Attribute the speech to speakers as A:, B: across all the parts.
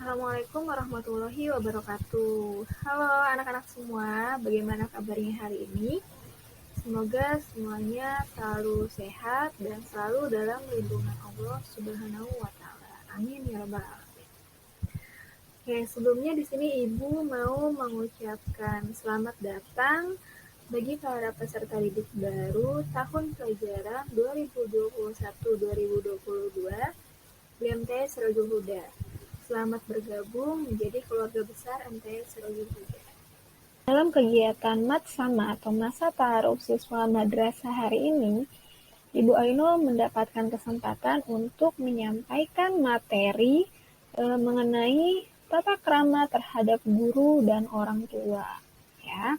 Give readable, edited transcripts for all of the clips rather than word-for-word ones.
A: Assalamualaikum warahmatullahi wabarakatuh. Halo anak-anak semua, bagaimana kabarnya hari ini? Semoga semuanya selalu sehat dan selalu dalam lindungan Allah Subhanahu wa taala. Amin ya rabbal alamin. Oke, sebelumnya di sini Ibu mau mengucapkan selamat datang bagi para peserta didik baru tahun pelajaran 2021-2022 BMTS Rojul Huda. Selamat bergabung menjadi keluarga besar MTS Rojul Huda. Dalam kegiatan Mat Sama atau masa taaruf siswa madrasah hari ini, Ibu Ainul mendapatkan kesempatan untuk menyampaikan materi mengenai tata krama terhadap guru dan orang tua. Ya,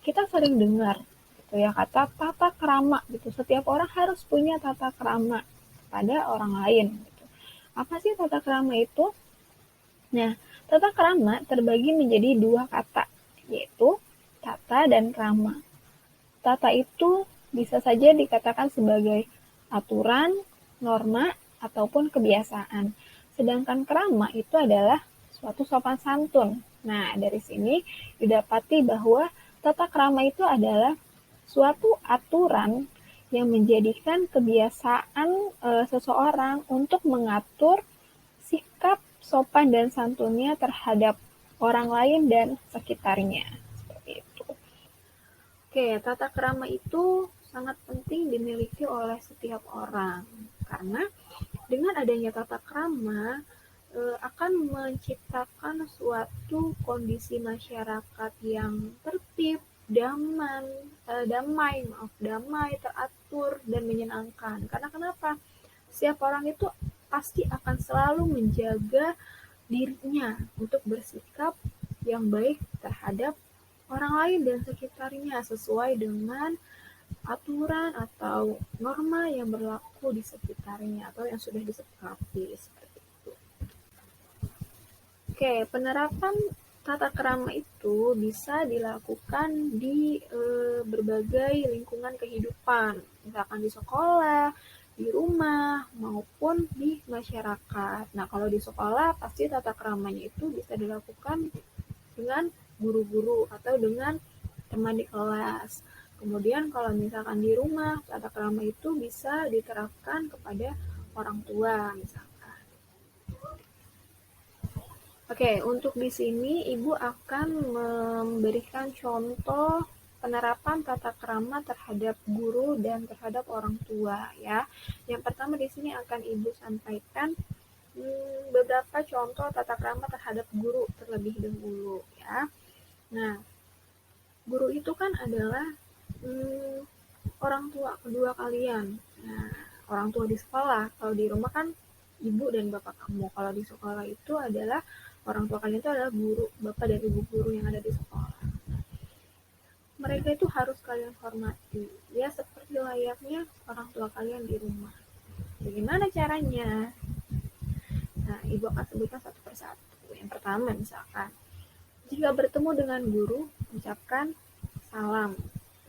A: kita sering dengar gitu ya kata tata krama gitu. Setiap orang harus punya tata krama pada orang lain. Gitu. Apa sih tata krama itu? Nah, tata krama terbagi menjadi dua kata, yaitu tata dan krama. Tata itu bisa saja dikatakan sebagai aturan, norma, ataupun kebiasaan. Sedangkan krama itu adalah suatu sopan santun. Nah, dari sini didapati bahwa tata krama itu adalah suatu aturan yang menjadikan kebiasaan seseorang untuk mengatur sikap sopan dan santunnya terhadap orang lain dan sekitarnya. Seperti itu. Oke, tata krama itu sangat penting dimiliki oleh setiap orang. Karena dengan adanya tata krama akan menciptakan suatu kondisi masyarakat yang tertib, damai, teratur, dan menyenangkan. Karena kenapa? Setiap orang itu pasti akan selalu menjaga dirinya untuk bersikap yang baik terhadap orang lain dan sekitarnya sesuai dengan aturan atau norma yang berlaku di sekitarnya atau yang sudah disepakati seperti itu. Oke, penerapan tata krama itu bisa dilakukan di berbagai lingkungan kehidupan, misalkan di sekolah, di rumah, maupun di masyarakat. Nah, kalau di sekolah pasti tata kramanya itu bisa dilakukan dengan guru-guru atau dengan teman di kelas. Kemudian kalau misalkan di rumah, tata krama itu bisa diterapkan kepada orang tua misalkan. Oke, untuk di sini Ibu akan memberikan contoh penerapan tata krama terhadap guru dan terhadap orang tua ya. Yang pertama di sini akan Ibu sampaikan beberapa contoh tata krama terhadap guru terlebih dahulu ya. Nah, guru itu kan adalah orang tua kedua kalian. Nah, orang tua di sekolah, kalau di rumah kan ibu dan bapak kamu. Kalau di sekolah itu adalah orang tua kalian itu adalah guru, bapak dan ibu guru yang ada di sekolah. Mereka itu harus kalian hormati, ya seperti layaknya orang tua kalian di rumah. Bagaimana caranya? Nah, ibu akan sebutkan satu persatu. Yang pertama misalkan, jika bertemu dengan guru, ucapkan salam.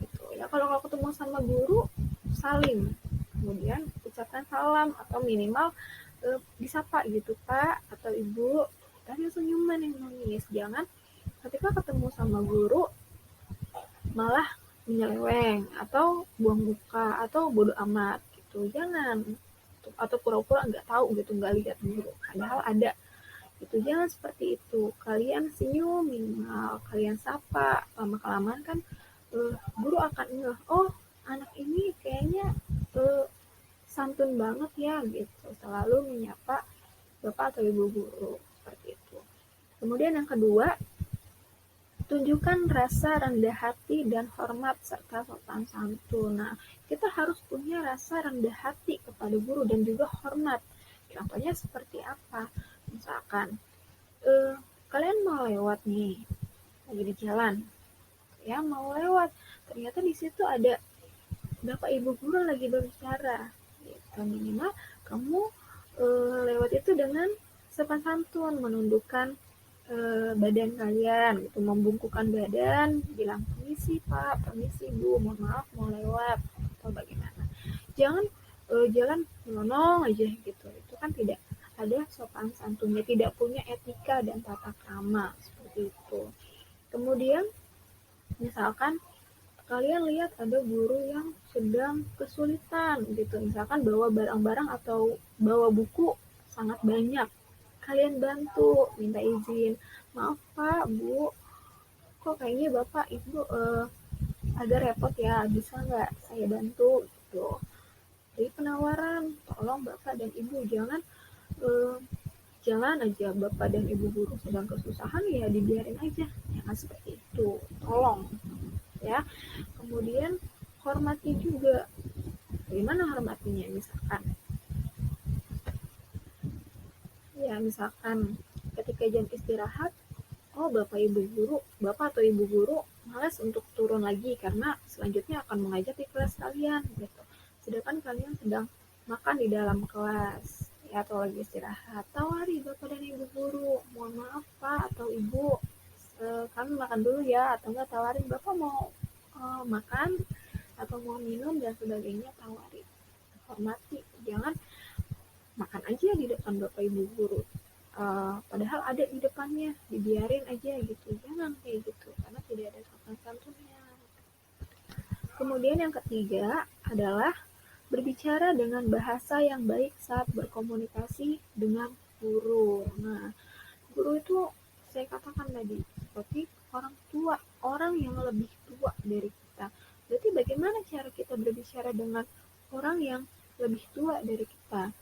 A: Gitu. Ya kalau ketemu sama guru, salim. Kemudian ucapkan salam atau minimal disapa gitu Pak atau Ibu. Tadi senyuman yang manis. Jangan ketika ketemu sama guru malah menyeleweng atau buang muka atau bodoh amat gitu. Jangan atau pura-pura nggak tahu gitu, nggak lihat guru. Padahal ada itu. Jangan seperti itu. Kalian senyum minimal, kalian sapa, lama kelamaan kan guru akan ngeh, oh anak ini kayaknya santun banget ya gitu, selalu menyapa bapak atau ibu guru seperti itu. Kemudian yang kedua, tunjukkan rasa rendah hati dan hormat serta sopan santun. Nah, kita harus punya rasa rendah hati kepada guru dan juga hormat. Contohnya seperti apa? Misalkan kalian mau lewat nih, lagi di jalan, ya mau lewat, ternyata di situ ada bapak ibu guru lagi berbicara. Gitu. Minimal kamu lewat itu dengan sopan santun, menundukkan badan kalian, gitu, membungkukkan badan, bilang permisi Pak, permisi Bu, mohon maaf mau lewat atau bagaimana. Jangan jalan melonong aja gitu, itu kan tidak ada sopan santunnya, tidak punya etika dan tata krama seperti itu. Kemudian misalkan kalian lihat ada guru yang sedang kesulitan gitu, misalkan bawa barang-barang atau bawa buku sangat banyak, kalian bantu, minta izin, maaf Pak, Bu, kok kayaknya Bapak Ibu agak repot ya, bisa nggak saya bantu gitu. Jadi penawaran, tolong Bapak dan Ibu eh, jangan aja Bapak dan Ibu guru sedang kesusahan ya dibiarin aja, jangan seperti itu, tolong ya. Kemudian hormati juga. Bagaimana hormatinya? Misalkan ketika jam istirahat, oh Bapak atau Ibu guru malas untuk turun lagi karena selanjutnya akan mengajar di kelas kalian gitu. Sedangkan kalian sedang makan di dalam kelas ya, atau lagi istirahat. Tawari Bapak dan Ibu guru, mohon maaf Pak atau Ibu, kami makan dulu ya, atau enggak tawarin Bapak mau makan atau mau minum dan sebagainya, tawari. Hormati, jangan makan aja di depan Bapak Ibu guru. Padahal ada di depannya, dibiarin aja gitu, jangan kayak gitu karena tidak ada sopan santunnya. Kemudian yang ketiga adalah berbicara dengan bahasa yang baik saat berkomunikasi dengan guru. Nah, guru itu saya katakan tadi seperti orang tua, orang yang lebih tua dari kita. Berarti bagaimana cara kita berbicara dengan orang yang lebih tua dari kita?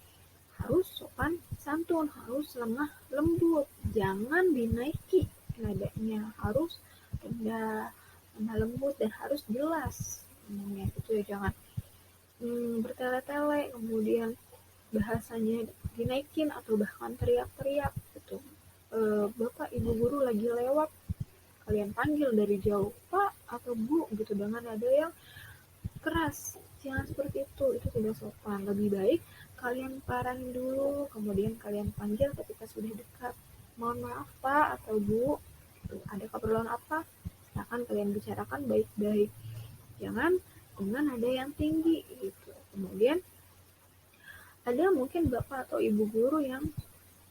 A: Harus sopan santun, harus lemah lembut, jangan dinaiki nadanya, harus rendah, lemah lembut, dan harus jelas ngomongnya gitu ya, jangan bertele-tele, kemudian bahasanya dinaikin atau bahkan teriak-teriak gitu. Bapak Ibu guru lagi lewat, kalian panggil dari jauh Pak atau Bu gitu dengan nada yang keras, jangan seperti itu tidak sopan. Lebih baik kalian parahin dulu, kemudian kalian panggil ketika sudah dekat, mohon maaf Pak atau Bu, ada keperluan apa, silakan kalian bicarakan baik-baik, jangan dengan nada yang tinggi gitu. Kemudian ada mungkin Bapak atau Ibu guru yang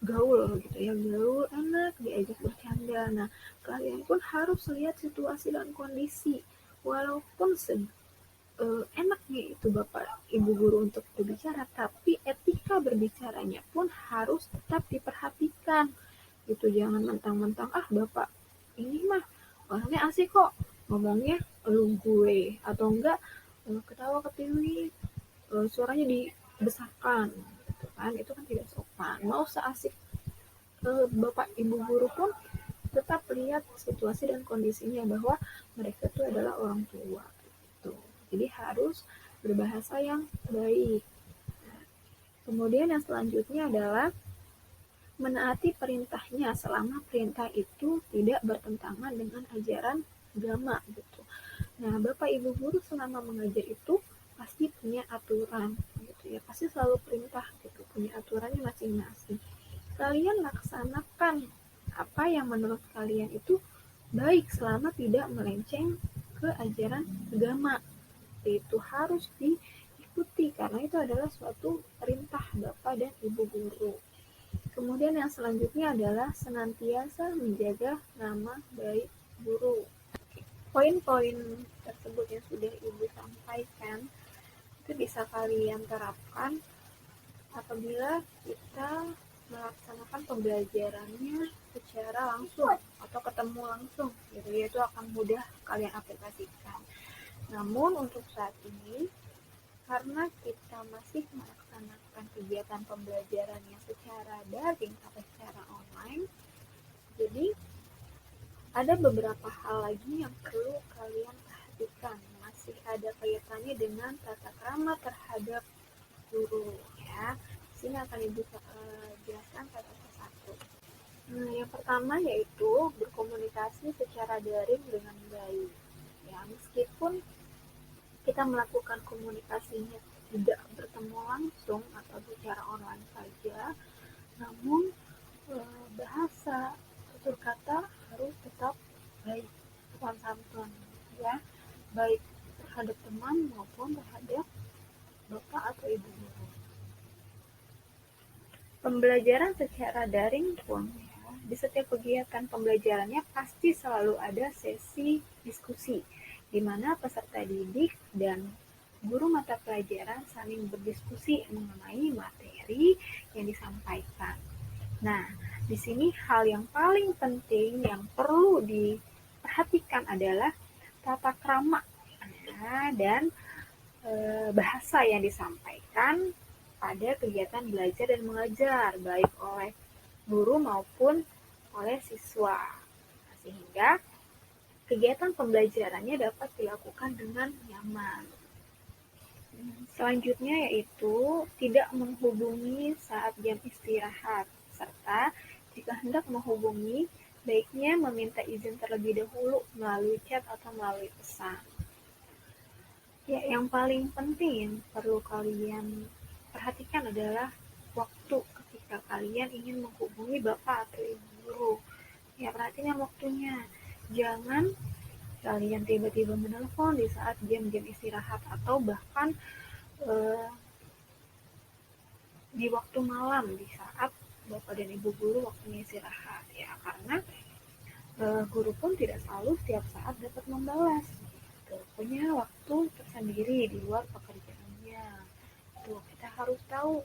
A: gaul gitu ya, gaul, enak diajak bercanda. Nah, kalian pun harus lihat situasi dan kondisi, walaupun enaknya itu Bapak Ibu guru untuk berbicara, tapi etika berbicaranya pun harus tetap diperhatikan gitu. Jangan mentang-mentang Bapak ini mah orangnya asik kok, ngomongnya lu gue, atau enggak ketawa ketiwi, suaranya dibesarkan gitu kan, itu kan tidak sopan. Mau seasik Bapak Ibu guru pun tetap lihat situasi dan kondisinya, bahwa mereka itu adalah orang tua gitu. Jadi harus berbahasa yang baik. Kemudian yang selanjutnya adalah menaati perintahnya selama perintah itu tidak bertentangan dengan ajaran agama gitu. Nah, Bapak Ibu guru selama mengajar itu pasti punya aturan gitu ya, pasti selalu perintah gitu, punya aturannya masing-masing. Kalian laksanakan apa yang menurut kalian itu baik selama tidak melenceng ke ajaran agama. Itu harus diikuti karena itu adalah suatu perintah Bapak dan Ibu guru. Kemudian yang selanjutnya adalah senantiasa menjaga nama baik guru. Poin-poin tersebut yang sudah Ibu sampaikan itu bisa kalian terapkan apabila kita melaksanakan pembelajarannya secara langsung atau ketemu langsung gitu ya, itu akan mudah kalian aplikasikan. Namun untuk saat ini, karena kita masih melaksanakan kegiatan pembelajarannya secara daring atau secara online, jadi ada beberapa hal lagi yang perlu kalian perhatikan, masih ada kaitannya dengan tata krama terhadap guru ya. Sini akan Ibu jelaskan satu persatu. Nah, yang pertama yaitu berkomunikasi secara daring dengan baik. Ya, meskipun kita melakukan komunikasinya tidak bertemu langsung atau secara online saja, namun bahasa tutur kata harus tetap baik, sopan santun ya, baik terhadap teman maupun terhadap Bapak atau Ibu guru. Pembelajaran secara daring pun ya, di setiap kegiatan pembelajarannya pasti selalu ada sesi diskusi, di mana peserta didik dan guru mata pelajaran saling berdiskusi mengenai materi yang disampaikan. Nah, di sini hal yang paling penting yang perlu diperhatikan adalah tata krama dan bahasa yang disampaikan pada kegiatan belajar dan mengajar, baik oleh guru maupun oleh siswa. Sehingga kegiatan pembelajarannya dapat dilakukan dengan nyaman. Selanjutnya yaitu tidak menghubungi saat jam istirahat, serta jika hendak menghubungi, baiknya meminta izin terlebih dahulu melalui chat atau melalui pesan. Ya, yang paling penting yang perlu kalian perhatikan adalah waktu ketika kalian ingin menghubungi bapak atau ibu guru. Ya, perhatikan waktunya. Jangan kalian tiba-tiba menelpon di saat jam-jam istirahat atau bahkan eh, di waktu malam di saat bapak dan ibu guru waktunya istirahat. Ya, karena guru pun tidak selalu setiap saat dapat membalas. Punya waktu tersendiri di luar pekerjaannya. Tuh, kita harus tahu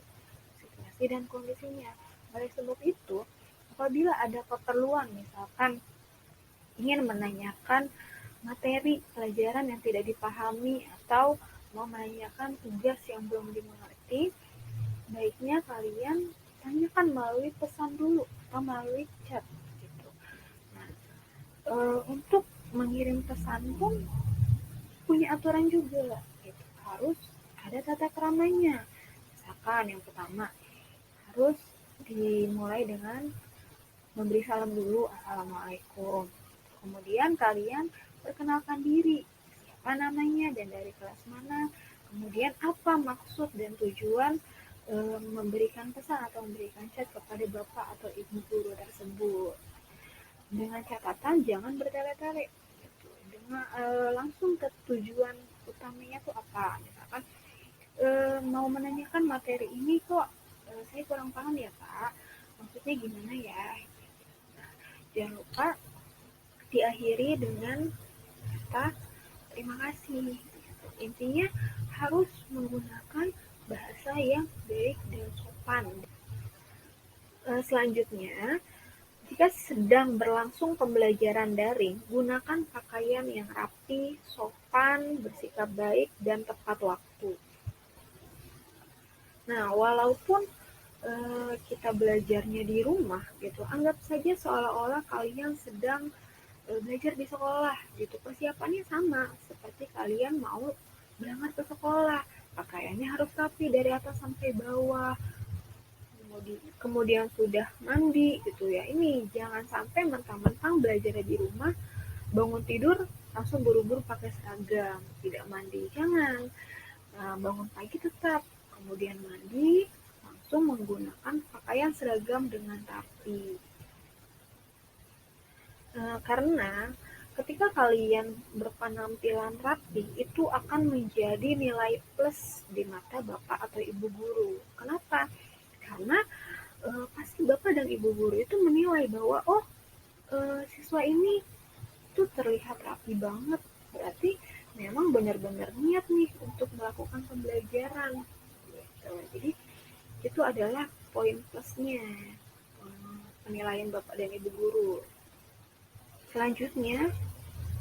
A: situasi dan kondisinya. Oleh sebab itu, apabila ada keperluan, misalkan ingin menanyakan materi pelajaran yang tidak dipahami atau mau menanyakan tugas yang belum dimengerti, baiknya kalian tanyakan melalui pesan dulu atau melalui chat gitu. Nah, untuk mengirim pesan pun punya aturan juga gitu. Harus ada tata keramanya. Misalkan yang pertama harus dimulai dengan memberi salam dulu, assalamualaikum. Kemudian kalian perkenalkan diri, siapa namanya dan dari kelas mana. Kemudian apa maksud dan tujuan memberikan pesan atau memberikan chat kepada bapak atau ibu guru tersebut. Dengan catatan jangan bertele-tele. Gitu. Dengan langsung ke tujuan utamanya tuh apa. Misalkan mau menanyakan materi ini kok saya kurang paham ya Pak. Maksudnya gimana ya? Nah, jangan lupa diakhiri dengan kata terima kasih. Intinya harus menggunakan bahasa yang baik dan sopan. Selanjutnya, jika sedang berlangsung pembelajaran daring, gunakan pakaian yang rapi, sopan, bersikap baik, dan tepat waktu. Nah, walaupun kita belajarnya di rumah gitu, anggap saja seolah-olah kalian sedang belajar di sekolah gitu. Persiapannya sama seperti kalian mau berangkat ke sekolah. Pakaiannya harus rapi dari atas sampai bawah. Kemudian sudah mandi gitu ya. Ini jangan sampai mentang-mentang belajar di rumah, bangun tidur langsung buru-buru pakai seragam, tidak mandi. Jangan. Nah, bangun pagi tetap, kemudian mandi, langsung menggunakan pakaian seragam dengan rapi. Karena ketika kalian berpenampilan rapi, itu akan menjadi nilai plus di mata bapak atau ibu guru. Kenapa? Karena pasti bapak dan ibu guru itu menilai bahwa oh siswa ini tuh terlihat rapi banget, berarti memang benar-benar niat nih untuk melakukan pembelajaran. Gitu. Jadi itu adalah poin plusnya penilaian bapak dan ibu guru. Selanjutnya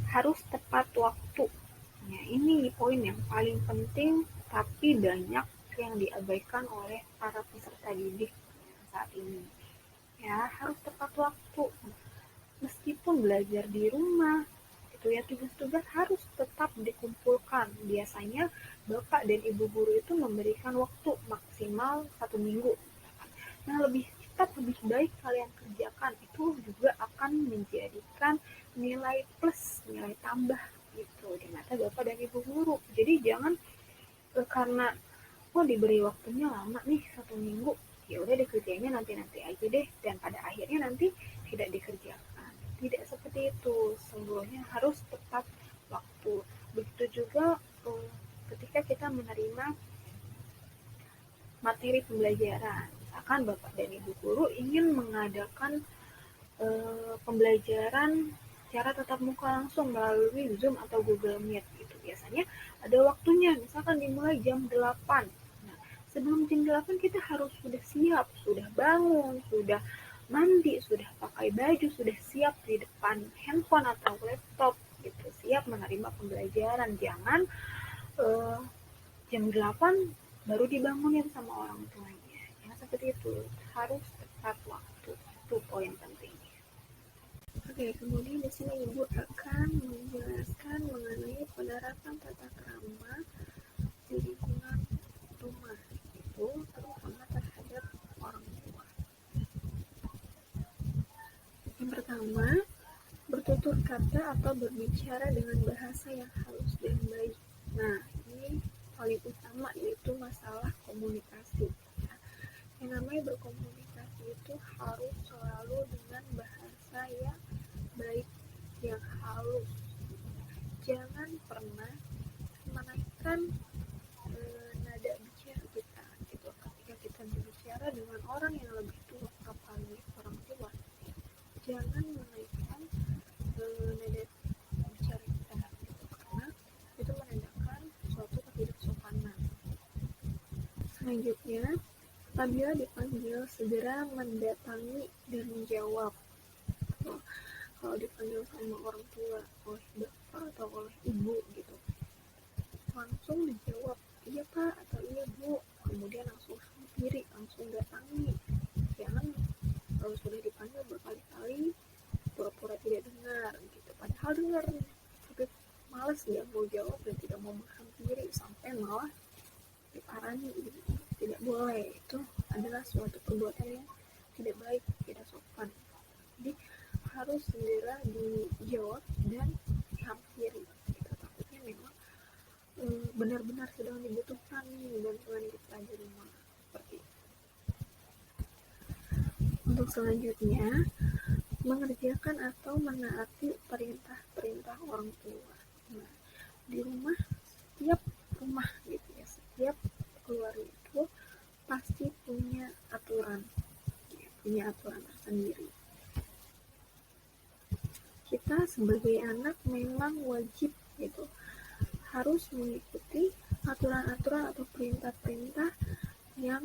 A: harus tepat waktu. Nah, ini poin yang paling penting tapi banyak yang diabaikan oleh para peserta didik saat ini. Ya, harus tepat waktu. Meskipun belajar di rumah, itu ya tugas-tugas harus tetap dikumpulkan. Biasanya bapak dan ibu guru itu memberikan waktu maksimal 1 minggu. Nah, lebih cepat, lebih baik kalian kerjakan. Itu juga akan menjadikan nilai plus, nilai tambah gitu di mata bapak dan ibu guru. Jadi jangan karena diberi waktunya lama nih 1 minggu, ya udah dikerjainnya nanti-nanti aja deh, dan pada akhirnya nanti tidak dikerjakan. Tidak seperti itu, sesungguhnya harus tepat waktu. Begitu juga ketika kita menerima materi pembelajaran. misalkan Bapak dan Ibu guru ingin mengadakan pembelajaran secara tatap muka langsung melalui Zoom atau Google Meet gitu. Biasanya ada waktunya, misalkan dimulai jam 8. Nah, sebelum jam 8 kita harus sudah siap, sudah bangun, sudah mandi, sudah pakai baju, sudah siap di depan handphone atau laptop gitu, siap menerima pembelajaran. Jangan uh, jam 8 baru dibangunin sama orang tuanya. Ya, seperti itu. Harus tepat waktu. Itu poin pentingnya. Oke, kemudian di sini Ibu akan menjelaskan mengenai penerapan tata krama di lingkungan rumah itu terutama terhadap orang tua. Yang pertama, bertutur kata atau berbicara dengan bahasa yang halus dan baik. Nah, ini paling utama yaitu masalah komunikasi. Ya. Yang namanya berkomunikasi itu harus selalu dengan bahasa yang baik, yang halus. Jangan pernah menaikkan nada bicara kita gitu ketika kita berbicara dengan orang yang lebih tua, apalagi orang tua. Jangan menaikkan nada bicara kita gitu, karena itu menandakan suatu ketidaksopanan. Selanjutnya, apabila dipanggil segera mendatangi dan menjawab. Kalau dipanggil sama orang tua, oleh bapak atau oleh ibu gitu, langsung dijawab iya pak atau iya bu, kemudian langsung hampiri, langsung datangi. Jangan kalau sudah dipanggil berkali-kali pura-pura tidak dengar gitu, padahal dengar tapi malas nggak mau jawab dan tidak mau menghampiri sampai malah diparani gitu. Tidak boleh, itu adalah suatu perbuatan yang tidak baik, tidak sopan. Jadi harus segera dijawab dan dihampiri gitu. Takutnya memang benar-benar sedang dibutuhkan nih bantuan kita di rumah. Seperti itu. Untuk selanjutnya, mengerjakan atau menaati perintah-perintah orang tua. Nah, di rumah, setiap rumah gitu ya, setiap keluarga itu pasti punya aturan, ya, punya aturan tersendiri. Kita sebagai anak memang wajib gitu harus mengikuti aturan-aturan atau perintah-perintah yang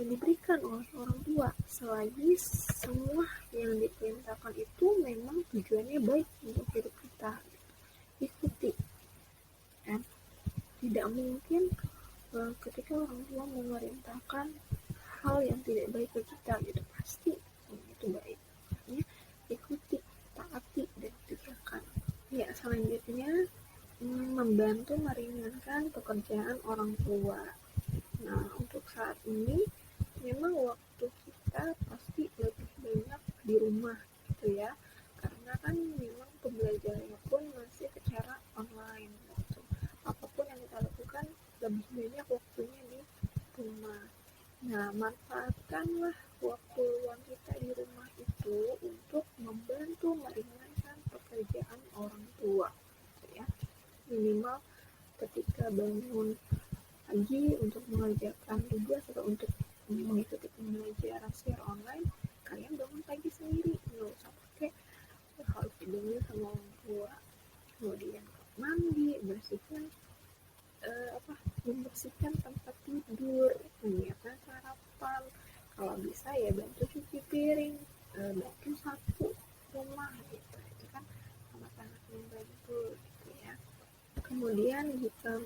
A: diberikan oleh orang tua, selagi semua yang diperintahkan itu memang tujuannya baik untuk hidup kita. Ikuti, kan? Tidak mungkin ketika orang tua memerintahkan hal yang tidak baik ke kita gitu, pasti itu baik. Makanya ikuti, taati dan kerjakan. Ya, selanjutnya membantu meringankan pekerjaan orang tua. Nah, untuk saat ini memang waktu kita pasti lebih banyak di rumah gitu ya, karena kan memang pembelajarannya pun masih secara online gitu. Apapun yang kita lakukan lebih banyak waktunya di rumah. Nah, manfaatkanlah waktu luang kita di rumah itu untuk membantu meringankan pekerjaan orang tua gitu ya. Minimal ketika bangun pagi untuk mengerjakan tugas atau untuk mengikuti pembelajaran secara online, kalian bangun pagi sendiri, nggak usah pakai harus dibangun sama orang tua. Kemudian mandi, bersihkan membersihkan tempat tidur, menyiapkan sarapan, kalau bisa ya bantu cuci piring, bantu sapu rumah gitu, itu kan sangat-sangat membantu gitu ya. Kemudian jika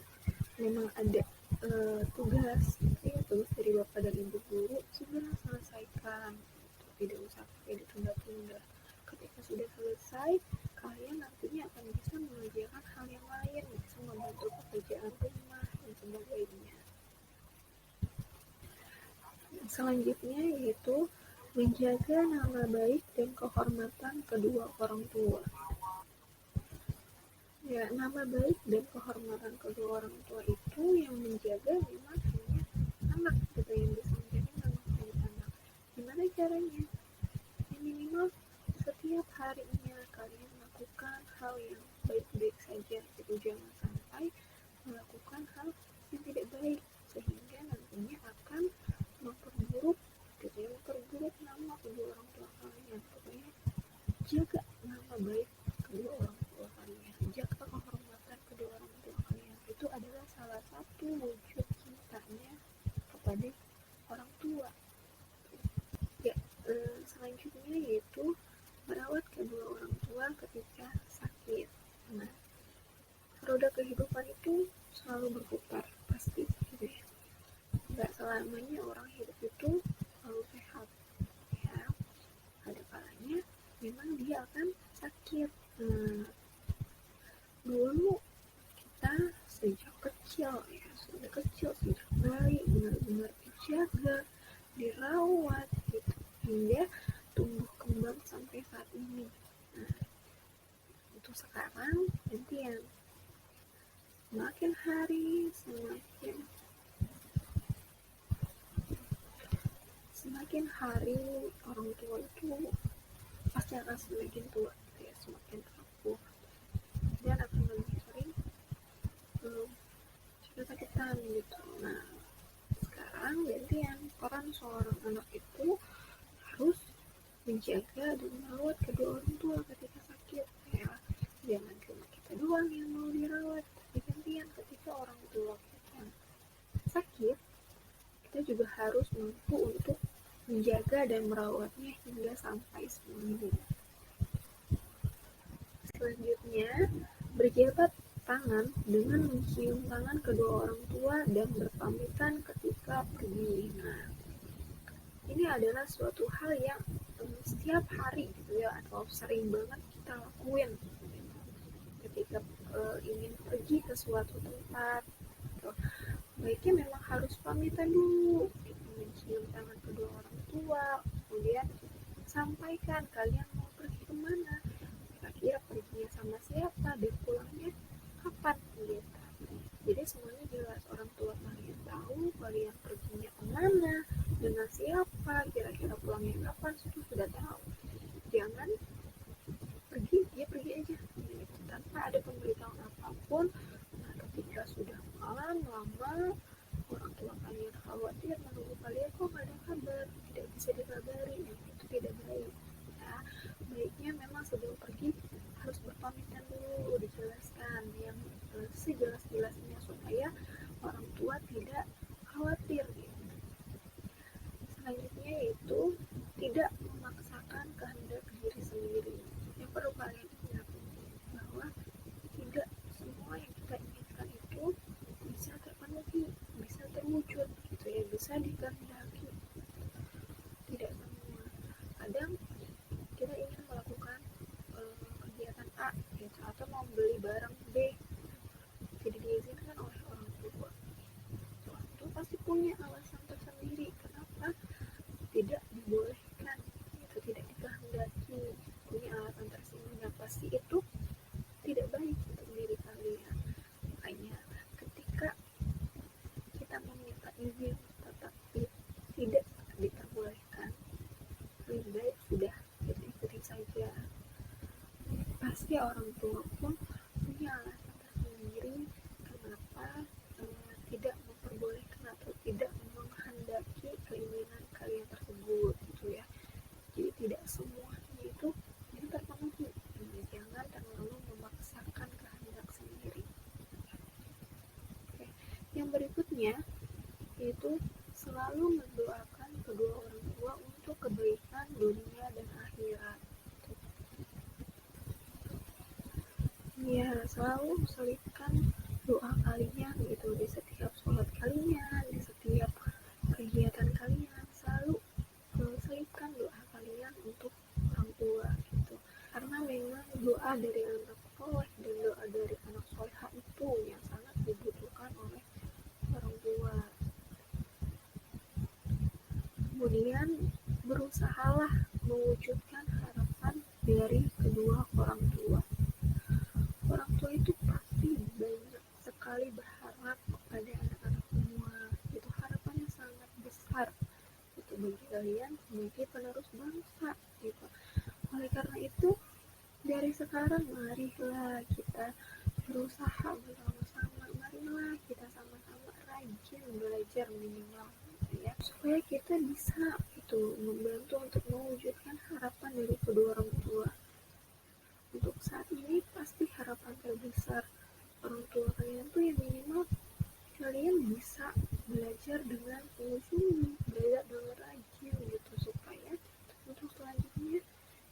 A: memang ada tugas dari bapak dan ibu guru, segera selesaikan gitu. Tidak usah pakai ditunda-tunda. Ketika sudah selesai, kalian nantinya akan bisa mengerjakan hal yang lain, bisa membantu pekerjaan rumah dan sebagainya. Selanjutnya yaitu menjaga nama baik dan kehormatan kedua orang tua. Ya, nama baik dan kehormatan kedua orang tua itu yang menjaga memang hanya anak gitu, yang bisa menjaga nama baik anak. Gimana caranya? Ya, minimal setiap harinya kalian lakukan hal yang baik-baik saja gitu, jangan sampai melakukan hal yang tidak baik sehingga nantinya akan memperburuk gitu sebut nama kedua orang tua kalian. Pokoknya jaga nama baik kedua orang tua kalian, jaga kehormatan kedua orang tua kalian. Itu adalah salah satu wujud cintanya kepada orang tua. Ya, selanjutnya yaitu merawat kedua orang tua ketika sakit. Nah, roda kehidupan itu selalu berputar, pasti gitu ya. Nggak selamanya orang hidup itu selalu sehat. Ya, ada kalanya memang dia akan sakit. Dulu kita sejak kecil ya, sejak bayi benar-benar dijaga, dirawat gitu hingga tumbuh kembang sampai saat ini. Nah, untuk sekarang gantian, semakin hari semakin hari orang tua itu pasti akan semakin tua gitu ya, semakin rapuh dan akan lebih sering sakit-sakitan gitu. Nah, sekarang gantian, peran seorang anak itu harus menjaga dan merawat kedua orang tua ketika sakit ya. Jangan cuma kita doang yang mau dirawat, tapi gantian ketika orang tua kita sakit, kita juga harus mampu untuk menjaga dan merawatnya hingga sampai sembuh. Selanjutnya, berjabat tangan dengan mencium tangan kedua orang tua dan berpamitan ketika pergi. Nah, ini adalah suatu hal yang setiap hari gitu ya, atau sering banget kita lakuin ketika ingin pergi ke suatu tempat gitu. Baiknya memang harus pamitan dulu gitu, mencium tangan kedua orang tua, kemudian sampaikan kalian mau pergi kemana, kira-kira perginya sama siapa dan pulangnya kapan gitu. Jadi semuanya jelas, orang tua kalian tahu kalian perginya kemana, dengan siapa, kira-kira pulangnya kapan, sudah tahu. Jangan pergi aja gitu, tanpa ada pemberitahuan apapun. Nah, ketika sudah malam lama, orang tua kalian khawatir menunggu kalian kok gak ada kabar, tidak bisa dikabari, itu tidak baik ya. Baiknya memang sebelum pergi harus berpamitan dulu, dijelaskan yang sejelas-jelasnya supaya orang tua tidak khawatir gitu. Selanjutnya yaitu tidak memaksakan kehendak diri sendiri. Yang perlu kalian ingat bahwa tidak semua yang kita inginkan itu bisa terpenuhi, bisa terwujud gitu ya, bisa dikehendaki. Tidak semua. Kadang kita ingin melakukan kegiatan A gitu, atau mau beli barang B, tidak diizinkan oleh orang tua. Orang tua pasti punya alasan tersendiri kenapa tidak dibolehkan, itu tidak dikehendaki, punya alasan tersendiri yang pasti itu tidak baik untuk diri kalian. Makanya ketika kita meminta izin tetapi tidak diperbolehkan, lebih baik sudah kita ikuti saja. Pasti orang tua pun punya alasan tersendiri kenapa tidak memperbolehkan atau tidak menghendaki keinginan kalian tersebut gitu ya. Jadi tidak semuanya itu terpenuhi. Jangan terlalu memaksakan kehendak sendiri. Oke. Yang berikutnya yaitu selalu mendoakan kedua orang tua untuk kebaikan dunia dan akhirat. Ya, selalu selipkan doa kalian gitu di setiap sholat kalian, di setiap kegiatan kalian, selalu selipkan doa kalian untuk orang tua gitu. Karena memang doa dari anak soleh dan doa dari anak solehah itu yang sangat dibutuhkan oleh orang tua. Kemudian berusahalah mewujudkan harapan dari kedua orang tua. Orang tua itu pasti banyak sekali berharap kepada anak-anak semua. Itu harapannya sangat besar. Itu bagi kalian sebagai penerus bangsa. Gitu. Oleh karena itu, dari sekarang marilah kita berusaha bersama-sama. Marilah kita sama-sama rajin belajar minimal, gitu ya, supaya kita bisa itu membantu untuk mewujudkan harapan dari kedua orang tua. Untuk saat ini pasti harapan terbesar orang tua kalian tuh yang minimal kalian bisa belajar dengan sungguh-sungguh, belajar dengan rajin gitu supaya untuk selanjutnya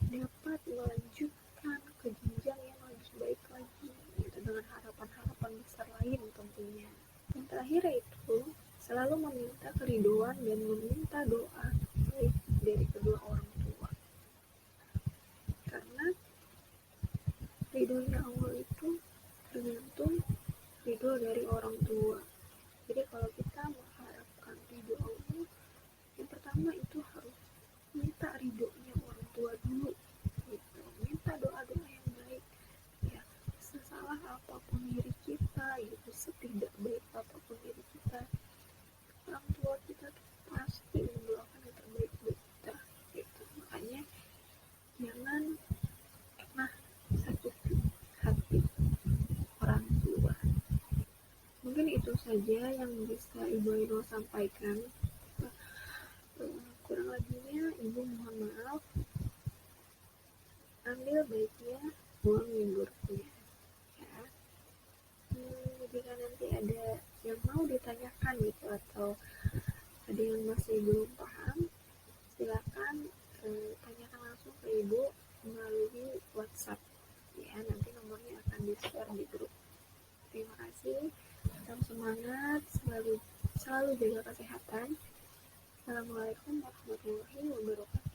A: dapat melanjutkan ke jenjang yang lebih baik lagi gitu, dengan harapan-harapan besar lain tentunya. Yang terakhir itu selalu meminta keriduan dan meminta doa baik dari kedua orang tua, karena ridhonya Allah itu tergantung ridho dari orang tua. Jadi kalau kita mengharapkan ridho Allah, yang pertama itu harus minta ridhonya orang tua dulu gitu, minta doa-doa yang baik ya. Sesalah apapun diri kita gitu, setidak baik apapun diri kita, orang tua kita tuh pasti mendoakan yang terbaik buat kita gitu. Makanya jangan pernah sakiti hati orang tua. Mungkin itu saja yang bisa Ibu Ainul sampaikan. Kurang lebihnya Ibu mohon maaf. Ambil baiknya, buang yang buruknya. Ya. Jika nanti ada yang mau ditanyakan gitu atau ada yang masih belum paham, silakan tanyakan langsung ke Ibu melalui WhatsApp. Ya, nanti nomornya akan di-share di grup. Terima kasih. Tetap semangat, selalu jaga kesehatan. Assalamualaikum warahmatullahi wabarakatuh.